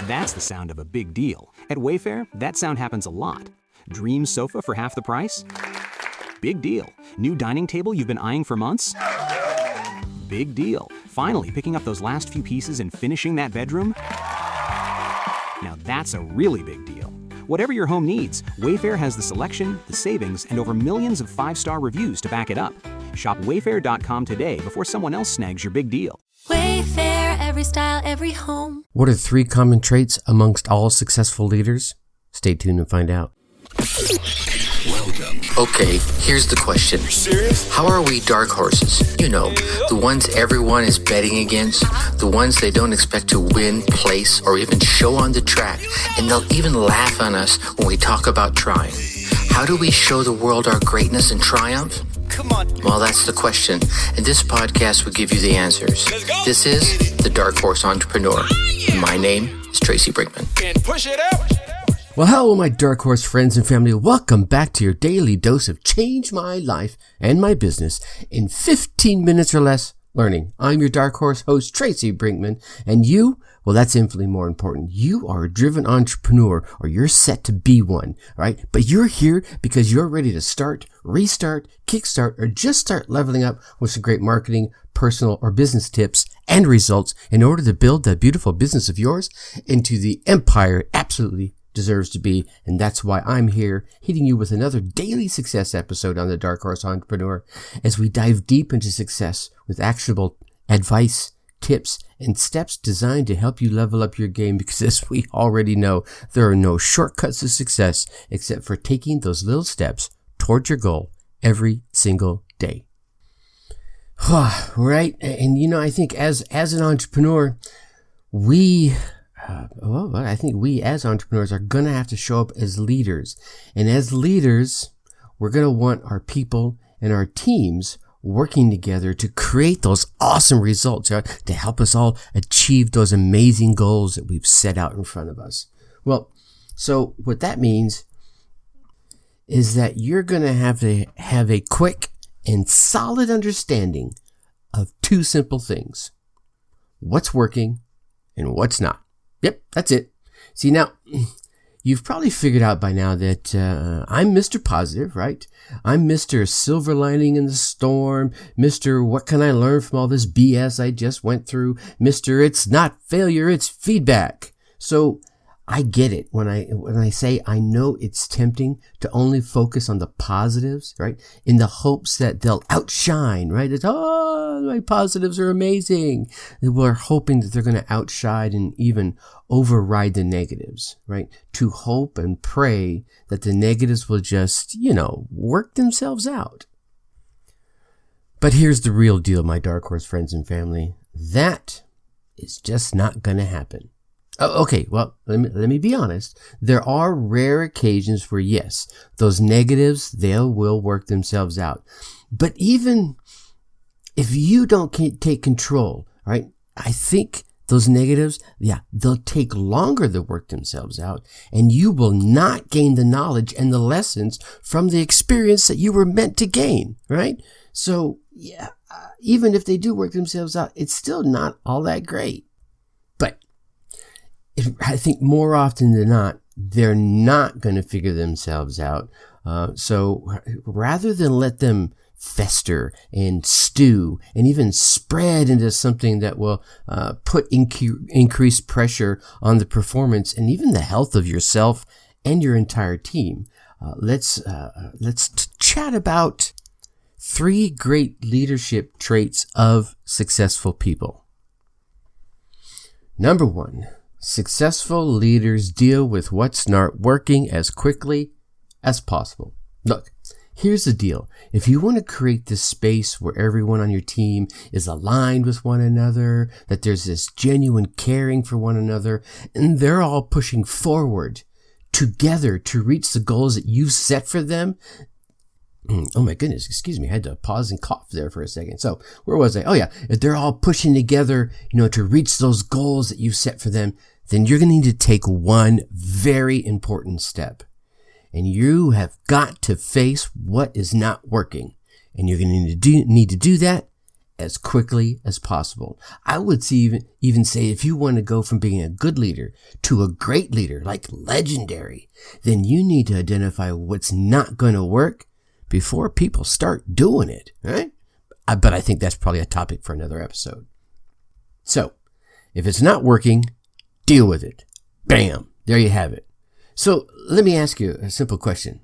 That's the sound of a big deal. At Wayfair, that sound happens a lot. Dream sofa for half the price? Big deal. New dining table you've been eyeing for months? Big deal. Finally picking up those last few pieces and finishing that bedroom? Now that's a really big deal. Whatever your home needs, Wayfair has the selection, the savings, and over millions of 5-star reviews to back it up. Shop Wayfair.com today before someone else snags your big deal. Wayfair, every style, every home. What are 3 common traits amongst all successful leaders? Stay tuned and find out. Welcome. Okay, here's the question. You serious? How are we dark horses? You know, the ones everyone is betting against, the ones they don't expect to win, place, or even show on the track, and they'll even laugh on us when we talk about trying. How do we show the world our greatness and triumph? Come on. Well, that's the question, and this podcast will give you the answers. Let's go. This is The Dark Horse Entrepreneur. And my name is Tracy Brinkman. And push it out. Well, hello, my Dark Horse friends and family. Welcome back to your daily dose of change my life and my business in 15 minutes or less learning. I'm your Dark Horse host, Tracy Brinkman, and you, well, that's infinitely more important. You are a driven entrepreneur, or you're set to be one, right? But you're here because you're ready to start, restart, kickstart, or just start leveling up with some great marketing, personal, or business tips and results in order to build that beautiful business of yours into the empire it absolutely deserves to be. And that's why I'm here hitting you with another daily success episode on the Dark Horse Entrepreneur as we dive deep into success with actionable advice, tips, and steps designed to help you level up your game, because as we already know, there are no shortcuts to success except for taking those little steps towards your goal every single day. Right? And you know, I think as an entrepreneur, I think we as entrepreneurs are going to have to show up as leaders. And as leaders, we're going to want our people and our teams working together to create those awesome results, right? To help us all achieve those amazing goals that we've set out in front of us. Well, so what that means is that you're going to have a quick and solid understanding of 2 simple things: what's working and what's not. Yep, that's it. See, now, you've probably figured out by now that I'm Mr. Positive, right? I'm Mr. Silver Lining in the Storm, Mr. What can I learn from all this BS I just went through, Mr. It's not failure, it's feedback. So I get it when I say I know it's tempting to only focus on the positives, right? In the hopes that they'll outshine, right? It's, my positives are amazing. We're hoping that they're going to outshine and even override the negatives, right? To hope and pray that the negatives will just, work themselves out. But here's the real deal, my Dark Horse friends and family. That is just not going to happen. Oh, okay, well, let me be honest. There are rare occasions where, yes, those negatives, they will work themselves out. But even if you don't take control, right, I think those negatives, they'll take longer to work themselves out, and you will not gain the knowledge and the lessons from the experience that you were meant to gain, right? So, even if they do work themselves out, it's still not all that great. But I think more often than not, they're not going to figure themselves out. So rather than let them fester and stew and even spread into something that will put increased pressure on the performance and even the health of yourself and your entire team, let's chat about 3 great leadership traits of successful people. Number 1. Successful leaders deal with what's not working as quickly as possible. Look, here's the deal. If you want to create this space where everyone on your team is aligned with one another, that there's this genuine caring for one another, and they're all pushing forward together to reach the goals that you've set for them. Oh my goodness, excuse me. I had to pause and cough there for a second. So where was I? Oh yeah, if they're all pushing together, to reach those goals that you've set for them, then you're going to need to take one very important step. And you have got to face what is not working. And you're going to need to do that as quickly as possible. I would even say if you want to go from being a good leader to a great leader, like legendary, then you need to identify what's not going to work before people start doing it, right? But I think that's probably a topic for another episode. So, if it's not working, deal with it. Bam! There you have it. So, let me ask you a simple question.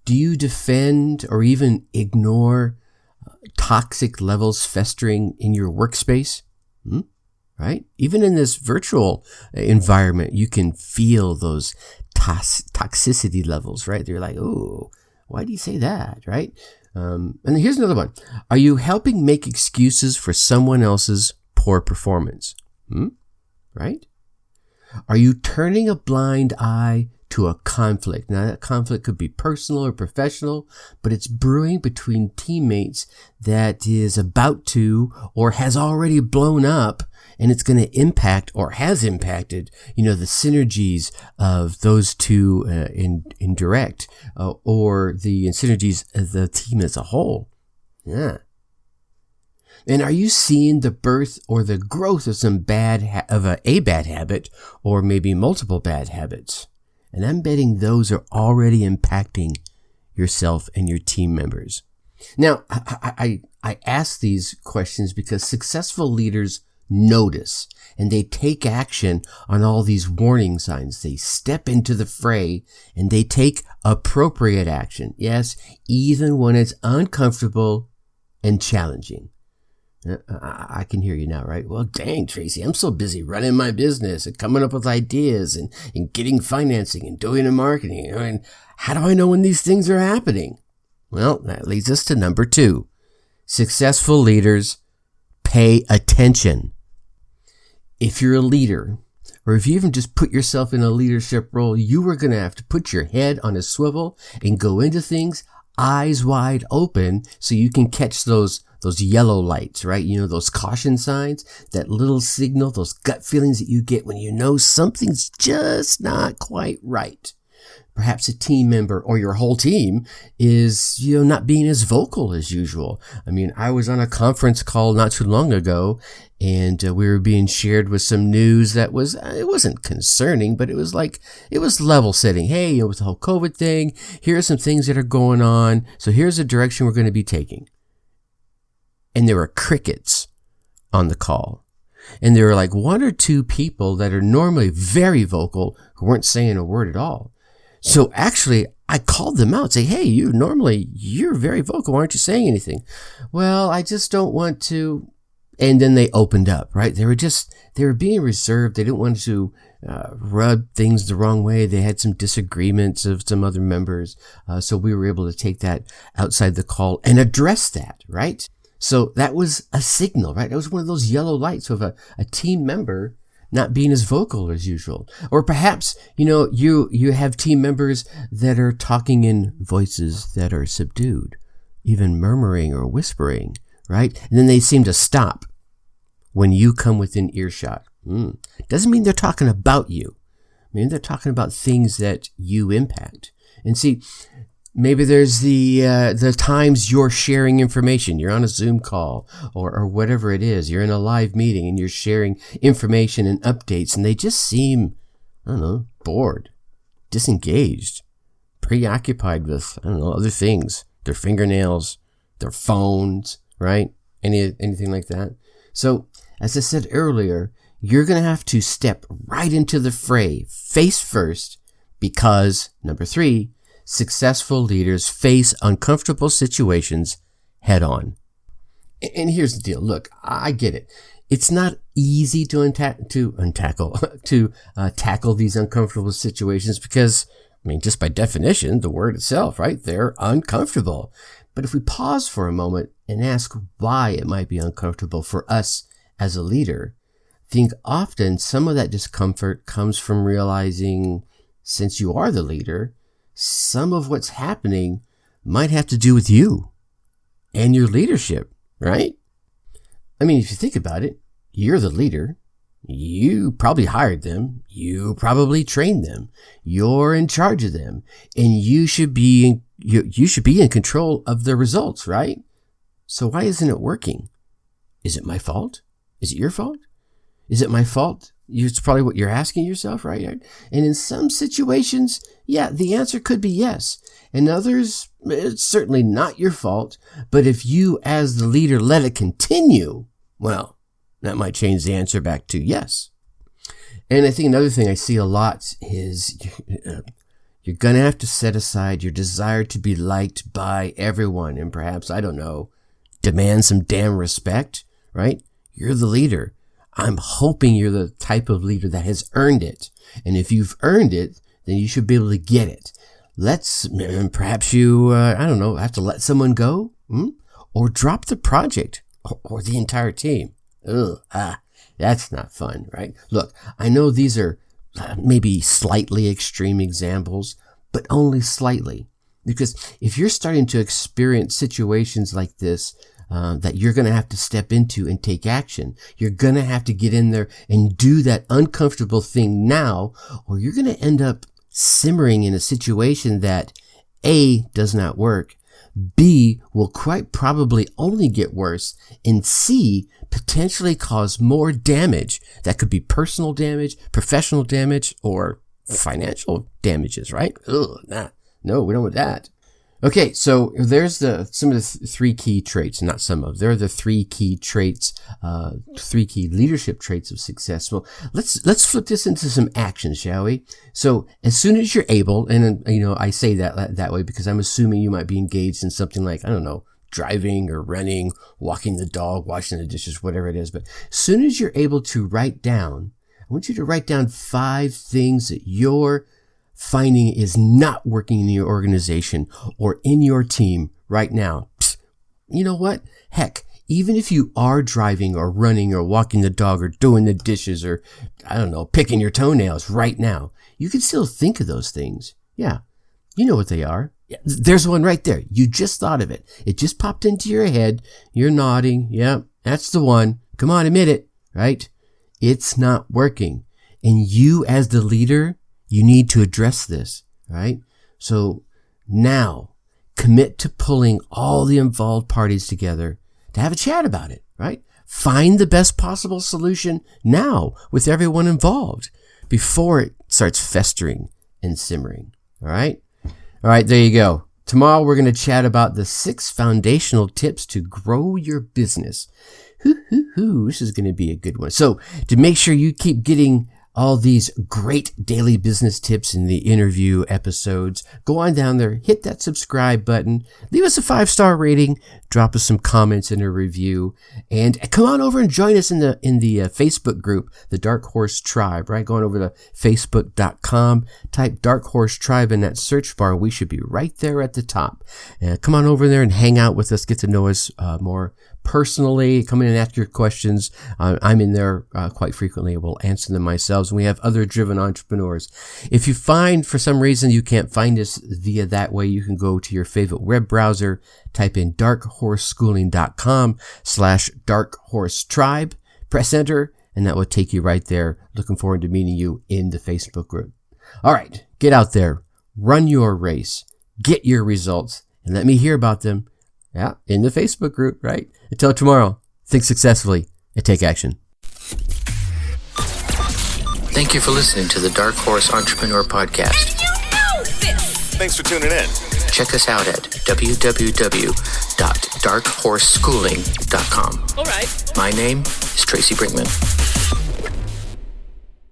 Do you defend or even ignore toxic levels festering in your workspace? Right? Even in this virtual environment, you can feel those toxicity levels, right? They're like, oh, why do you say that, right? And here's another one. Are you helping make excuses for someone else's poor performance? Right? Are you turning a blind eye to a conflict? Now, that conflict could be personal or professional, but it's brewing between teammates that is about to or has already blown up, and it's going to impact or has impacted, the synergies of those two in direct or the synergies of the team as a whole. Yeah. And are you seeing the birth or the growth of some bad habit or maybe multiple bad habits? And I'm betting those are already impacting yourself and your team members. Now, I ask these questions because successful leaders notice and they take action on all these warning signs. They step into the fray and they take appropriate action. Yes, even when it's uncomfortable and challenging. I can hear you now, right? Well, dang, Tracy, I'm so busy running my business and coming up with ideas and getting financing and doing the marketing. I mean, how do I know when these things are happening? Well, that leads us to number 2. Successful leaders pay attention. If you're a leader, or if you even just put yourself in a leadership role, you are going to have to put your head on a swivel and go into things eyes wide open so you can catch those yellow lights, right? Those caution signs, that little signal, those gut feelings that you get when you know something's just not quite right. Perhaps a team member or your whole team is, not being as vocal as usual. I mean, I was on a conference call not too long ago and we were being shared with some news that it wasn't concerning, but it was level setting. Hey, with the whole COVID thing, here are some things that are going on. So here's the direction we're going to be taking. And there were crickets on the call. And there were like 1 or 2 people that are normally very vocal who weren't saying a word at all. So actually, I called them out, say, hey, you're very vocal. Why aren't you saying anything? Well, I just don't want to. And then they opened up, right? They were being reserved. They didn't want to rub things the wrong way. They had some disagreements of some other members. So we were able to take that outside the call and address that, right? So that was a signal, right? That was one of those yellow lights of a team member not being as vocal as usual. Or perhaps, you have team members that are talking in voices that are subdued, even murmuring or whispering, right? And then they seem to stop when you come within earshot. Doesn't mean they're talking about you. I mean, they're talking about things that you impact. And see, maybe there's the times you're sharing information. You're on a Zoom call or whatever it is. You're in a live meeting and you're sharing information and updates and they just seem, bored, disengaged, preoccupied with, other things. Their fingernails, their phones, right? Anything like that. So, as I said earlier, you're going to have to step right into the fray, face first, because, number 3, successful leaders face uncomfortable situations head on. And here's the deal. Look, I get it. It's not easy to tackle these uncomfortable situations because, just by definition, the word itself, right? They're uncomfortable. But if we pause for a moment and ask why it might be uncomfortable for us as a leader, I think often some of that discomfort comes from realizing, since you are the leader, some of what's happening might have to do with you and your leadership, right? If you think about it, you're the leader. You probably hired them. You probably trained them. You're in charge of them, and you should be in control of the results, right? So why isn't it working? Is it my fault? Is it your fault? Is it my fault? It's probably what you're asking yourself, right? And in some situations, yeah, the answer could be yes. In others, it's certainly not your fault. But if you, as the leader, let it continue, well, that might change the answer back to yes. And I think another thing I see a lot is you're going to have to set aside your desire to be liked by everyone and perhaps, I don't know, demand some damn respect, right? You're the leader. I'm hoping you're the type of leader that has earned it. And if you've earned it, then you should be able to get it. Perhaps you, have to let someone go, or drop the project or the entire team. That's not fun, right? Look, I know these are maybe slightly extreme examples, but only slightly. Because if you're starting to experience situations like this, that you're going to have to step into and take action, you're going to have to get in there and do that uncomfortable thing now, or you're going to end up simmering in a situation that A, does not work, B, will quite probably only get worse, and C, potentially cause more damage. That could be personal damage, professional damage, or financial damages, right? No, we don't want that. Okay, so there's some of the three key traits, not some of, there are the three key traits, three key leadership traits of success. Well, let's flip this into some action, shall we? So as soon as you're able, and I say that way because I'm assuming you might be engaged in something like, I don't know, driving or running, walking the dog, washing the dishes, whatever it is. But as soon as you're able to write down, I want you to write down 5 things that you're finding is not working in your organization or in your team right now. You know what? Heck, even if you are driving or running or walking the dog or doing the dishes or, I don't know, picking your toenails right now, you can still think of those things. Yeah. You know what they are. Yeah, there's one right there. You just thought of it. It just popped into your head. You're nodding. Yeah, that's the one. Come on, admit it, right? It's not working. And you as the leader, you need to address this, right? So now commit to pulling all the involved parties together to have a chat about it, right? Find the best possible solution now with everyone involved before it starts festering and simmering, all right? All right, there you go. Tomorrow we're going to chat about the 6 foundational tips to grow your business. This is going to be a good one. So to make sure you keep getting all these great daily business tips in the interview episodes, go on down there, hit that subscribe button, leave us a 5-star rating, drop us some comments in a review, and come on over and join us in the Facebook group, the Dark Horse Tribe, right? Going over to facebook.com, type Dark Horse Tribe in that search bar, and we should be right there at the top. Come on over there and hang out with us, get to know us more personally. Come in and ask your questions. I'm in there quite frequently. We'll answer them myself. And we have other driven entrepreneurs. If you find for some reason you can't find us via that way, you can go to your favorite web browser, type in darkhorseschooling.com/darkhorsetribe, press enter, and that will take you right there. Looking forward to meeting you in the Facebook group. All right, get out there, run your race, get your results, and let me hear about them. Yeah, in the Facebook group, right? Until tomorrow, think successfully and take action. Thank you for listening to the Dark Horse Entrepreneur Podcast. Thanks for tuning in. Check us out at www.darkhorseschooling.com. All right. My name is Tracy Brinkman.